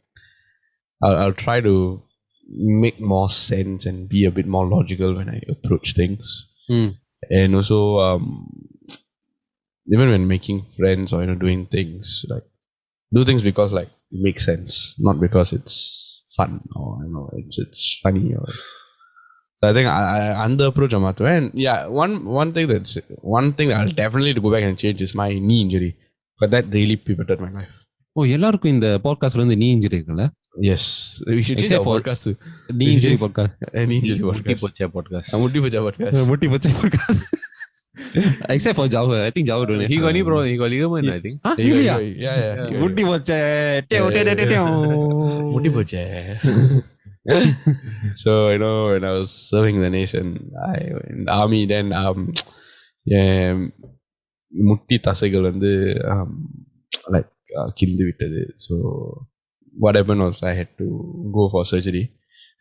I'll try to make more sense and be a bit more logical when I approach things. And also even when making friends or doing things, like do things because like it makes sense, not because it's fun or it's funny. Or so I think I under approach maathuven. And yeah, one thing that I'll definitely go back and change is my knee injury, but that really pivoted my life. எல்லாருக்கும் இந்த பாட்காஸ்ட்ல வந்து knee injury இருக்குல்ல? Yes, we should change our podcast to knee injury podcast. Knee injury podcast. Mutti pocha podcast. Except for Java. I think Java don't have. He got any problem. He got ligament, I think. Yeah. Mutti pocha. Mutti pocha. So when I was serving the nation, in the army, then முட்டி தசைகள் வந்து like கிழிந்து விட்டது. So what happened was I had to go for surgery,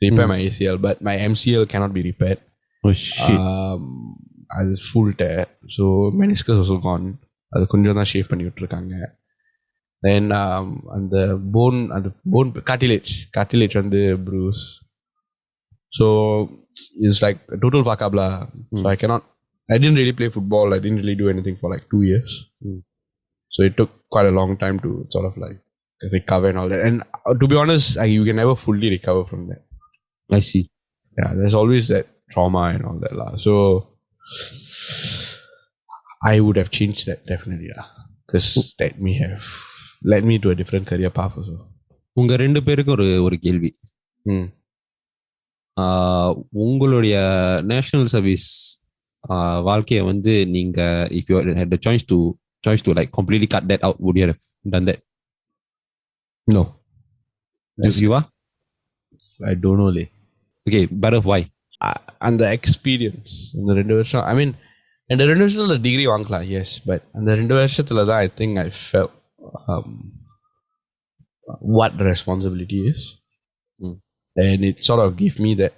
repair my ACL, but my MCL cannot be repaired. Oh shit. I was full tear, so meniscus also gone. அது கொஞ்சம் தான் shave பண்ணி விட்டுருக்காங்க. Then அந்த bone cartilage வந்து bruise. So it's like a total fuck up lah. So I didn't really play football. I didn't really do anything for like 2 years. So it took quite a long time to sort of like recover and all that. And to be honest, you can never fully recover from that. I see. Yeah, there's always that trauma and all that lah. So I would have changed that definitely lah, because that may have led me to a different career path also. உங்க ரெண்டு பேருக்கு ஒரு கேள்வி. உங்களுடைய national service வாழ்க்கையை வந்து நீங்க if you had the choice to like completely cut that out, would you have done that? No. You are? I don't know. Okay, Bharath, why? And the experience in the 2 வருஷம், I mean, in the 2 வருஷத்துல degree வாங்கலாம், yes, but அந்த 2 வருஷத்துல தான் I think I felt what the responsibility is. And it sort of gave me that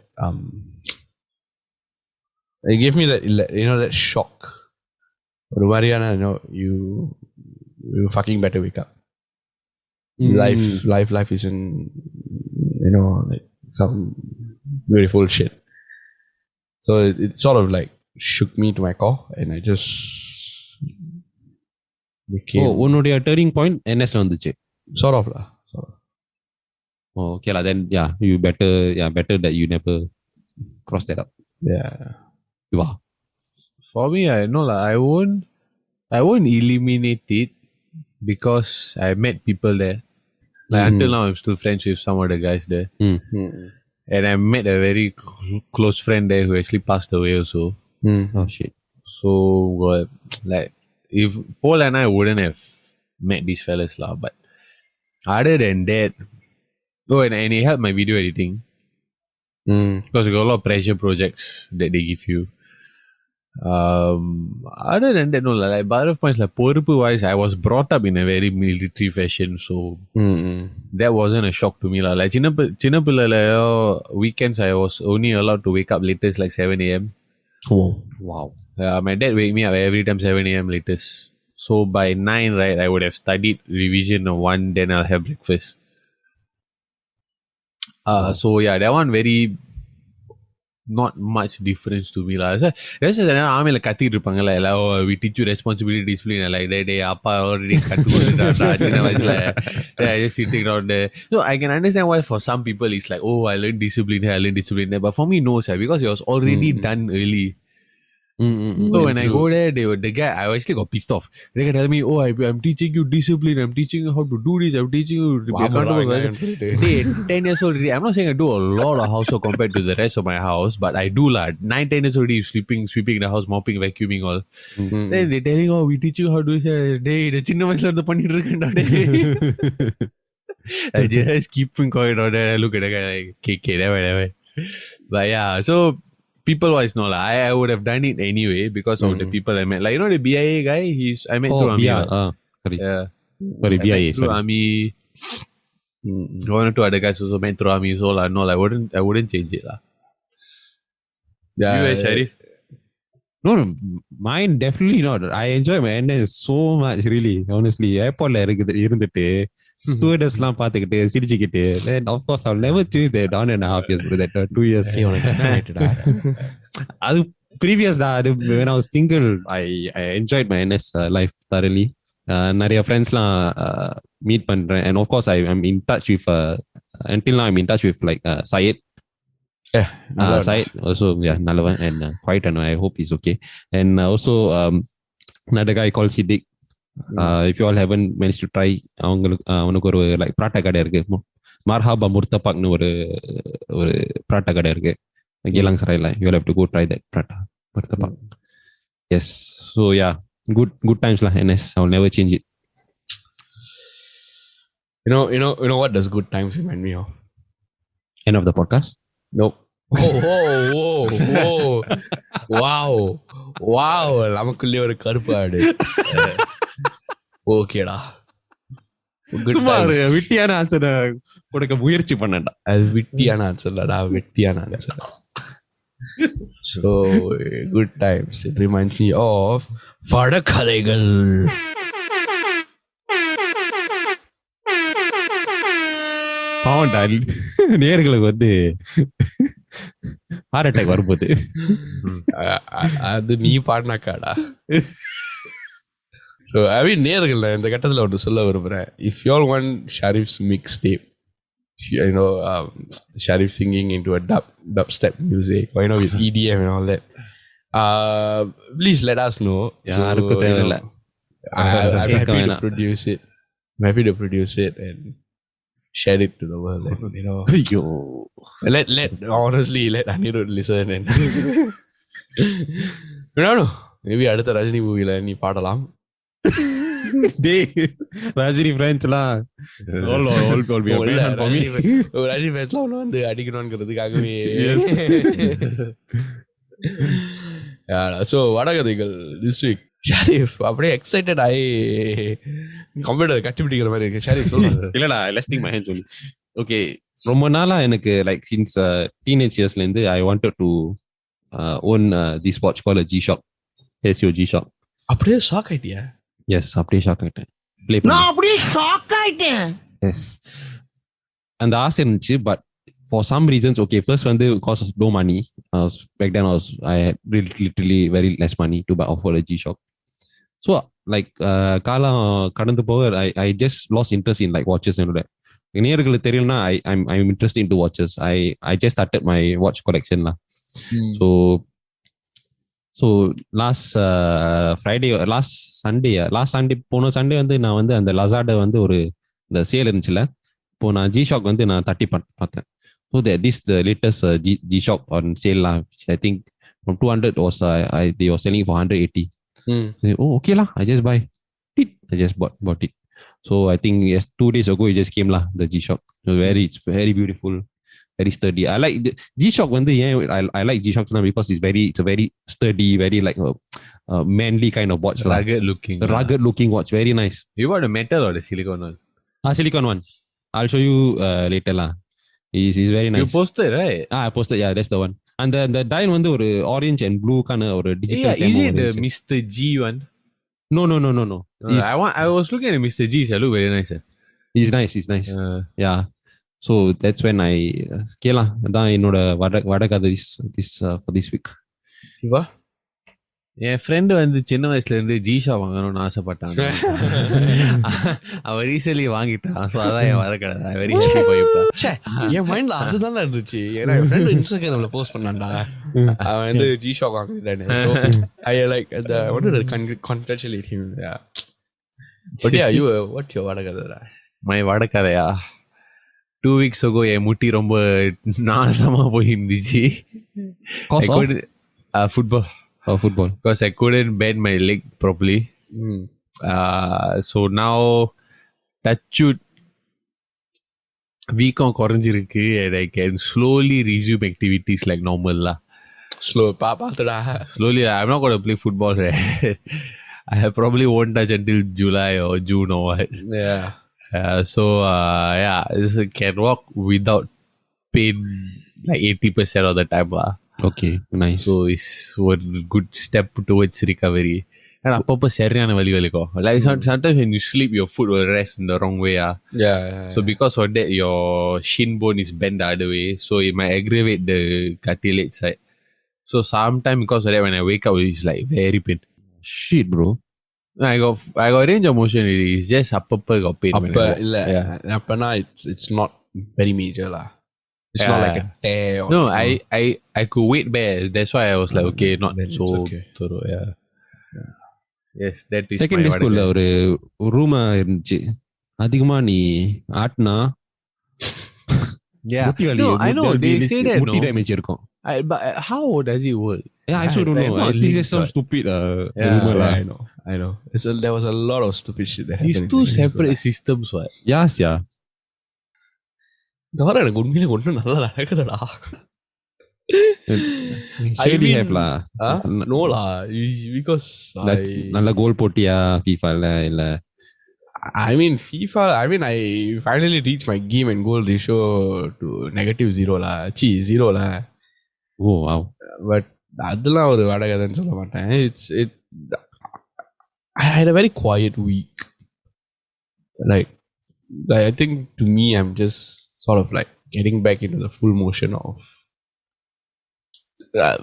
that shock. ஒரு மாதிரியான you fucking better wake up. Life isn't like some beautiful shit. So it sort of like shook me to my core, and I just became. உன்னுடைய turning point NS வந்துச்சு. Sort of. Okay lah, then yeah, better that you never cross that up. Yeah. Yuva. For me, I won't eliminate it because I met people there. Like until now, I'm still friends with some of the guys there. And I met a very close friend there who actually passed away also. Oh shit. So like if Paul and I wouldn't have met these fellas lah, but other than that, and he helped my video editing. Because you got a lot of pressure projects that they give you. Other than that, no, like Bharath points, like பொறுப்பு wise, I was brought up in a very military fashion, so that wasn't a shock to me. Like சின்ன பிள்ளைல weekends, I was only allowed to wake up latest like 7 a.m. Oh. Wow. My dad wake me up every time 7 a.m. latest. So by 9, right, I would have studied revision of 1, then I'll have breakfast. So yeah, that one very not much difference to me lah. That's just ஆமையில கத்திட்டு இருப்பாங்கல்ல எல்லாம், we teach you responsibility, discipline, like டே அப்பா already கத்து கொடுத்துட்டாடா சின்ன வயசுல. I just sitting down there. So I can understand why for some people it's like, oh, I learned discipline here, I learned discipline there. But for me, no, sir, because it was already done early. So when I go there, the guy, I actually got pissed off. They can tell me, oh, I'm teaching you discipline, I'm teaching you how to do this, I'm teaching you to be accountable. Hey, 10 years old, I'm not saying I do a lot of housework compared to the rest of my house, but I do lah. 9, 10 years old, sweeping the house, mopping, vacuuming all. Then they telling, oh, we teach you how to do this. Hey, the சின்ன வயசுல இருந்து பண்ணிட்டு இருக்கேன்டா. I just keep going on there. Look at the guy like, okay, never. But yeah, so people wise, no lah. I would have done it anyway because of the people I met. Like, you know the BIA guy? I met through Ami. Sorry. Yeah. Sorry, BIA. Through Ami. One or two other guys also met through Ami. So lah, no, I wouldn't change it lah. Yeah. You, Sharif? No, mine definitely not. I enjoy my NS so much, really. Honestly, airport இருந்துட்டு stewardess எல்லாம் பார்த்துக்கிட்டு சிரிச்சுக்கிட்டு, then of course I'll never change that 1.5 years, bro. That 2 years. அது previous da. When I was single, I enjoyed my NS life thoroughly. நிறைய ஃப்ரெண்ட்ஸ்லாம் meet பண்றேன், and of course I'm in touch with until now I'm in touch with like Syed. Syed also, yeah, Nalavan, and quite and I hope he's okay. And also another guy called Siddiq. If you all haven't managed to try, அவனுக்கு ஒரு like pratha கடை இருக்கு, Marhaba Murtabaknu ஒரு pratha கடை இருக்கு Gelang Sarai. You will have to go try that pratha Murtabak. Yes, so yeah, good times lah NS. I will never change it. You know what does good times remind me of? End of the podcast. Nope. Wow. நமக்குள்ளே ஒரு கருப்பு ஆடு. ஓகேடா. சும்மா ஒரு விட்டியான answer கொடுக்க முயற்சி பண்ணடா. அது விட்டியான ஆன்சர்லடா, வெட்டியான answer. So good times. It reminds me of படக்கதைகள். பாவண்டா நேர்களுக்கு வந்து ஹார்ட் அட்டாக் வரும்போது அது நீ பாடினாக்காடா. ஸோ நேர்கள் இந்த கட்டத்தில் ஒன்று சொல்ல விரும்புகிறேன். If you all want Sharif's mixtape, Sharif singing into a dubstep music, or with EDM and all that, please let us know. யாருக்கும் தேவையில்லை. I'm happy to produce it. I'm happy to produce it and share it to the world, and, let Anirudh listen and maybe அடுத்த ரஜினி மூவில நீ பாடலாம். ரஜினி ஃப்ரெண்ட்ஸ்லாம் ரஜினி ஃப்ரெண்ட்ஸ்லாம் ஒன்று வந்து அடிக்கணும்ங்கிறதுக்காகவே. ஸோ வடகதைகள் திஸ் வீக். ஷரீஃப் அப்படியே எக்ஸைட்டட் ஆகி கம்ப்யூட்டர் கட்டி பிடிக்கிற மாதிரி இருக்கு. ஷரீஃப் சொல்லுங்க. இல்லடா, லெஸ்டிங் மை ஹேண்ட் சொல்லி. ஓகே, ரொம்ப நாளா எனக்கு லைக் சின்ஸ் டீனேஜ் இயர்ஸ்ல இருந்து I wanted to own this watch call G-Shock. Casio G-Shock. அப்படியே ஷாக் ஆயிட்டியா? எஸ், அப்படியே ஷாக் ஆயிட்டேன். நான் அப்படியே ஷாக் ஆயிட்டேன். எஸ், அந்த ஆசை இருந்துச்சு. But for some reasons, okay, first வந்து because of no money, back then I had literally very less money to buy for a G-Shock. So like காலம் கடந்து போக I just lost interest in like watches and all that. நேர்களுக்கு தெரியலனா I'm interested into watches. I just started my watch collection lah. So last Sunday போன Sunday வந்து நான் வந்து அந்த Lazada வந்து ஒரு இந்த சேல் இருந்துச்சுல, இப்போ நான் G-Shock வந்து நான் தட்டி பார்த்தேன். So that this the latest G-Shock on sale lah. I think from 200 was they were selling for 180. Say, oh okay lah, I just buy it. I just bought it. So I think yes, 2 days ago it just came lah, the G-Shock. It's very beautiful. very sturdy. I like G-Shock I like G-Shock because it's a very sturdy, very like a manly kind of watch. Rugged looking watch. Very nice. You bought the metal or the silicone one? Silicone one. I'll show you later lah. It's very nice. You posted, right? I posted, yeah, that's the one. And the dial ஒரு orange and blue kind of digital. Yeah, is it the Mr. G one? No. I was looking at Mr. G. It look very nice. It's nice. Yeah. So that's when I okay lah. அதான் என்னோட வடகதை this for this week. Yuva? N friend வந்து சின்ன வயசுல இருந்து ஜீஷா வாங்கணும்னு ஆசைப்பட்டான். அவன் recently வாங்கிட்டான். ஸோ அதான் என் வரக்கடை வெரி ஹாப்பி போய்விட்டான். என் மைண்ட்ல அதுதான் இருந்துச்சு. ஏன்னா என் ஃப்ரெண்டு இன்ஸ்டாகிராம்ல போஸ்ட் பண்ணான்டா, அவன் வந்து ஜீஷா வாங்கிட்டானே. So I like I wanted to congratulate him. Yeah. But yeah, you what your வடகதை? My வடகதையா 2 weeks ago என் முட்டி ரொம்ப நாசமா போயிருந்துச்சு. Football. Football. Because I couldn't bend my leg properly. So now touchwood வீக்கம் குறைஞ்சிருக்கு and I can slowly resume activities like normal lah. Slowly I'm not going to play football. I probably won't touch until July or June or what. Yeah. So this can walk without pain like 80% of the time lah. Okay, nice. So it's one good step towards recovery. And அப்பப்போ சரியான வலி வலிக்கும். Like sometimes when you sleep, your foot will rest in the wrong way. Yeah. So because of that, your shin bone is bent the other way. So it might aggravate the cartilage side. So sometimes because of that, when I wake up, it's like very pain. Shit, bro. I got range of motion already. It's just அப்பப்போ got pain. அப்பனா it's not very major lah. It's not like a tear. No, I could wait bear. That's why I was like, okay, not so thorough. Yeah. Yes, that is secondary school ஒரு room இருந்துச்சு. அதிகமா நீ ஆட்னா no, I know they say that முட்டி damage இருக்கும். But how does it work? Yeah, I also don't know. I think there's some stupid rumor. I know. There was a lot of stupid shit that happened. It's two separate systems, what? Yes, yeah. தவிர எனக்கு உண்மையிலே ஒன்றும் நல்லா நடக்குதுடா. I have lah. No lah, because நல்ல கோல் போட்டியா FIFA இல்ல? I mean FIFA. I finally reached my game and goal ratio to -0 lah. 0 lah. Oh wow. But அதெல்லாம் ஒரு வடகதைன்னு சொல்ல மாட்டேன். I had a very quiet week. Like I think to me, I'm just sort of like getting back into the full motion of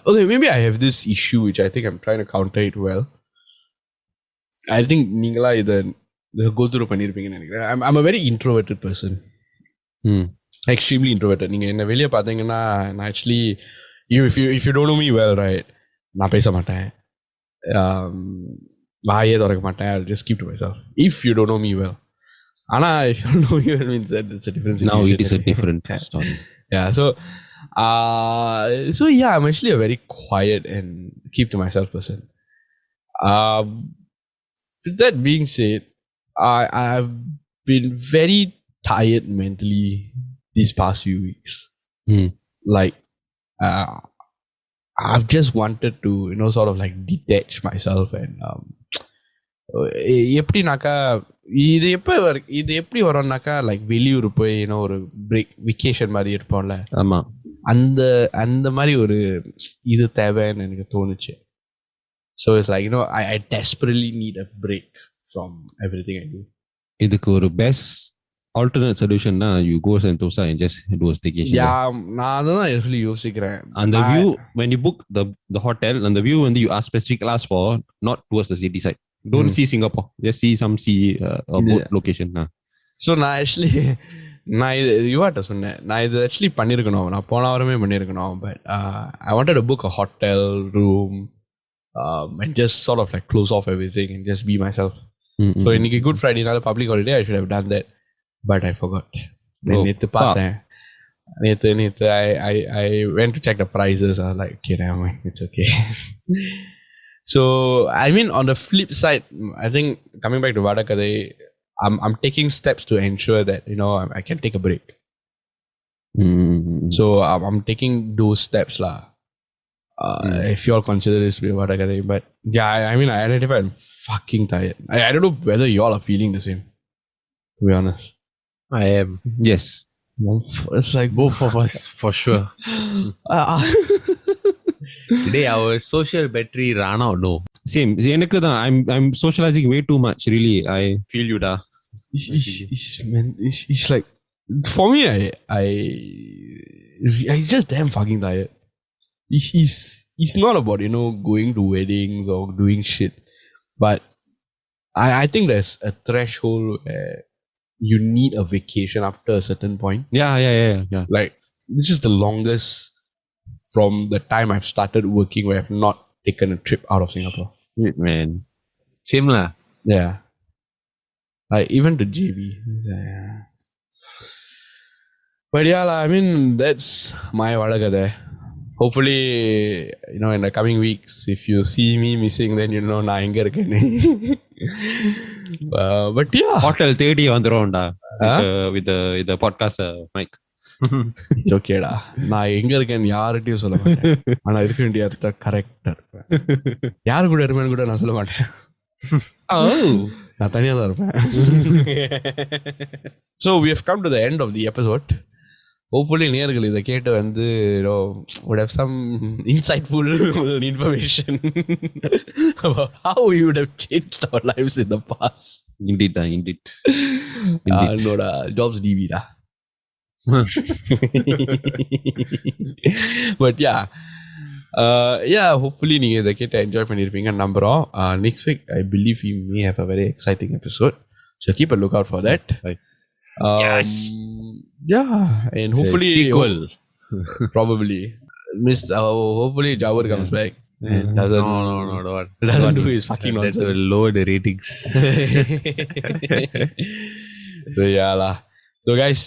okay, maybe I have this issue which I think I'm trying to counter it well. I think நீங்களா இத go through பண்ணிருப்பீங்கன்னு நினைக்கிறேன். I'm a very introverted person. Extremely introverted. நீங்க என்ன வெளிய பாத்தீங்கன்னா நான் actually if you don't know me well, right, நான் பேச மாட்டேன், வாயே திறக்க மாட்டேன். I'll just keep to myself if you don't know me well. Ana, if you don't know me well, means that it's a different situation. Now it is a different story. Yeah, so yeah, I'm actually a very quiet and keep to myself person. With that being said, I've been very tired mentally these past few weeks. Like I've just wanted to, sort of like detach myself and எப்படினாக்கா இது எப்படி வரும்னாக்கா like வெளியூர் போய் ஒரு break vacation மாதிரி இருப்போம்ல. ஆமா, அந்த மாதிரி ஒரு இது தேவைன்னு எனக்கு தோணுச்சு. So it's like I desperately need a break from everything I do. இதுக்கு ஒரு best alternate solution na you go Sentosa and just do a staycation. Yeah, நான் அதான் actually யோசிக்கிறேன். And the view when you book the hotel and the view when you ask specific class for not towards the city side. Don't see Singapore. Just see some boat location. So நான் actually நான் இது யுவாட்ட சொன்னேன், நான் இது actually பண்ணியிருக்கணும், நான் போன வாரமே பண்ணியிருக்கணும். But I wanted to book a hotel room and just sort of like close off everything and just be myself. So இன்னைக்கு Good Friday நால public holiday, I should have done that, but I forgot. நேத்து பார்த்தேன், நேத்து I went to check the prices. I was like, okay, never mind, it's okay. So I mean, on the flip side, I think coming back to Vadakadai, I'm taking steps to ensure that I can take a break. So I'm taking those steps lah. If you all consider this to be what I can say, but yeah, I mean, I identify I'm fucking tired. I don't know whether you all are feeling the same. To be honest, I am. Yes. it's like Both of us, for sure. Today, our social battery ran out, no. Same. எனக்கு தான் I'm socializing way too much. Really, I feel you da. It's like for me, I just damn fucking tired. It's not about going to weddings or doing shit, but I think there's a threshold where you need a vacation after a certain point. Yeah. Like this is the longest from the time I've started working where I've not taken a trip out of Singapore. Man. Same lah. Yeah. Like even to JB. Yeah. But yeah, I mean, that's my vadagada. Hopefully, in the coming weeks, if you see me missing, then you know na enga irukenu. But yeah. Hotel தேடி வந்துருவோம்டா with the podcast mic. It's okay da. நான் எங்க இருக்கேன்னு யார்கிட்டயும் சொல்ல மாட்டேன். ஆனா இருக்க வேண்டிய இடத்துல கரெக்டா இருப்பேன். யாரு கூட இருப்பேன்னு கூட நான் சொல்ல மாட்டேன். நான் தனியா தான் இருப்பேன். So we have come to the end of the episode. Hopefully நேயர்கள் இதை கேட்டு வந்து would have some insightful information about how we would have changed our lives in the past. Indeed. No da, jobs DB da. But yeah, hopefully நீங்க இதை கேட்டு enjoy பண்ணிருப்பீங்க நம்புறோம். Next week I believe we may have a very exciting episode, so keep a lookout for that. Right. Yes. Yeah, and hopefully sequel. Probably hopefully Jawar comes back and doesn't do his fucking nonsense. That will lower the ratings. So yeah lah. So guys,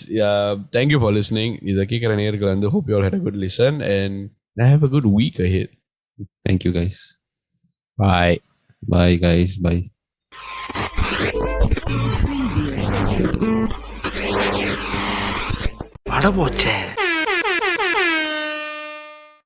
thank you for listening. Idha kekra nergal and hope you all had a good listen and have a good week ahead. Thank you guys. Bye guys. Bye. பட போச்சே.